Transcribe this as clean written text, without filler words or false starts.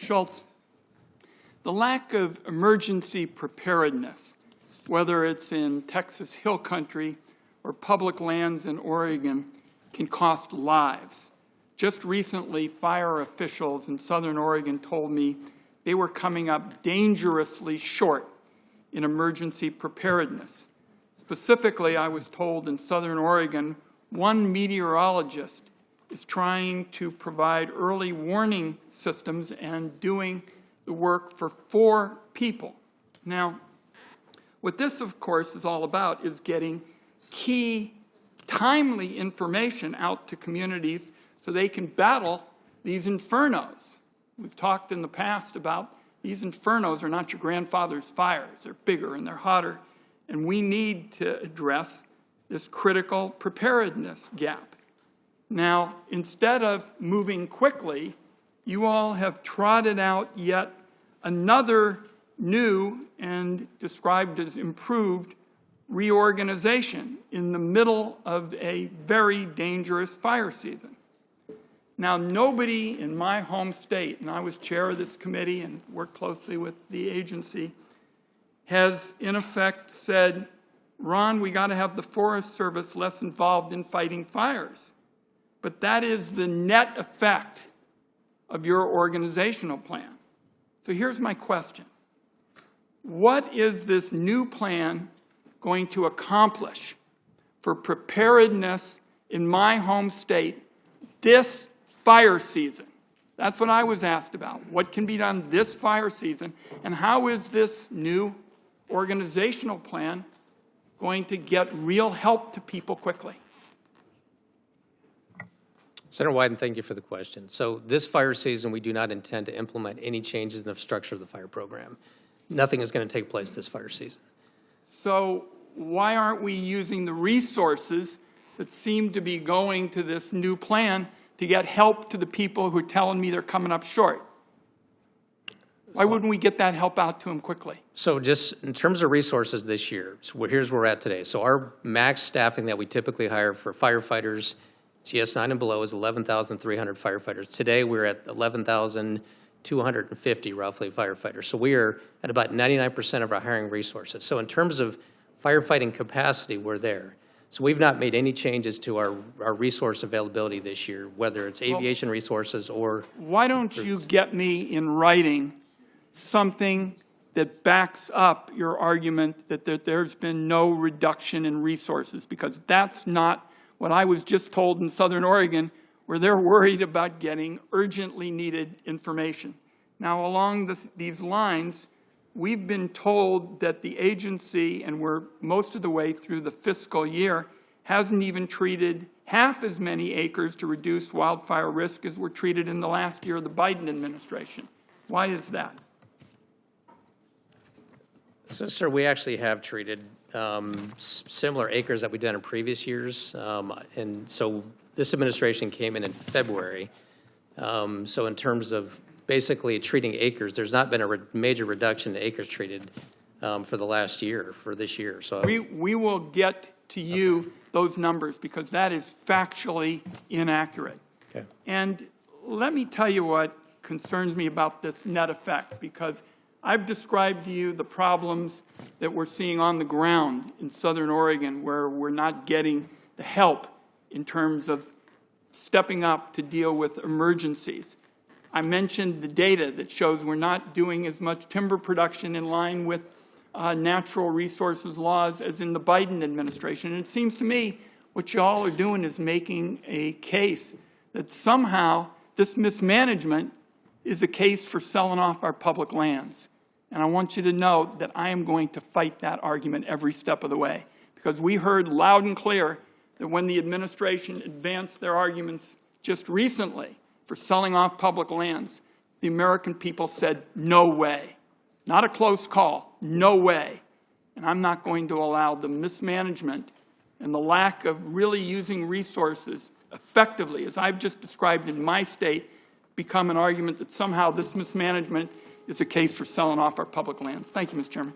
Schultz, the lack of emergency preparedness, whether it's in Texas Hill Country or public lands in Oregon, can cost lives. Just recently, fire officials in Southern Oregon told me they were coming up dangerously short in emergency preparedness. Specifically, I was told in Southern Oregon, one meteorologist is trying to provide early warning systems and doing the work for 4 people. Now, what this, of course, is all about is getting key, timely information out to communities so they can battle these infernos. We've talked in the past about these infernos are not your grandfather's fires. They're bigger and they're hotter, and we need to address this critical preparedness gap. Now, instead of moving quickly, you all have trotted out yet another new and described as improved reorganization in the middle of a very dangerous fire season. Now, nobody in my home state, and I was chair of this committee and worked closely with the agency, has in effect said, Ron, we got to have the Forest Service less involved in fighting fires. But that is the net effect of your organizational plan. So here's my question. What is this new plan going to accomplish for preparedness in my home state this fire season? That's what I was asked about. What can be done this fire season, and how is this new organizational plan going to get real help to people quickly? Senator Wyden, thank you for the question. So this fire season, we do not intend to implement any changes in the structure of the fire program. Nothing is going to take place this fire season. So why aren't we using the resources that seem to be going to this new plan to get help to the people who are telling me they're coming up short? Why wouldn't we get that help out to them quickly? So just in terms of resources this year, so here's where we're at today. So our max staffing that we typically hire for firefighters, GS9 and below, is 11,300 firefighters. Today we're at 11,250 roughly firefighters. So we are at about 99% of our hiring resources. So in terms of firefighting capacity, we're there. So we've not made any changes to our resource availability this year, whether it's aviation resources or... Why don't you get me in writing something that backs up your argument that there's been no reduction in resources? Because that's not what I was just told in Southern Oregon, where they're worried about getting urgently needed information. Now, along these lines, we've been told that the agency, and we're most of the way through the fiscal year, hasn't even treated half as many acres to reduce wildfire risk as were treated in the last year of the Biden administration. Why is that? So, sir, we actually have treated similar acres that we've done in previous years. And so this administration came in February. So in terms of basically treating acres, there's not been a major reduction in acres treated for the last year, for this year. So we will get to you those numbers because that is factually inaccurate. Okay. And let me tell you what concerns me about this net effect, because I've described to you the problems that we're seeing on the ground in Southern Oregon, where we're not getting the help in terms of stepping up to deal with emergencies. I mentioned the data that shows we're not doing as much timber production in line with natural resources laws as in the Biden administration. And it seems to me what you all are doing is making a case that somehow this mismanagement is a case for selling off our public lands. And I want you to know that I am going to fight that argument every step of the way, because we heard loud and clear that when the administration advanced their arguments just recently for selling off public lands, the American people said, no way. Not a close call, no way. And I'm not going to allow the mismanagement and the lack of really using resources effectively, as I've just described in my state, become an argument that somehow this mismanagement is a case for selling off our public lands. Thank you, Mr. Chairman.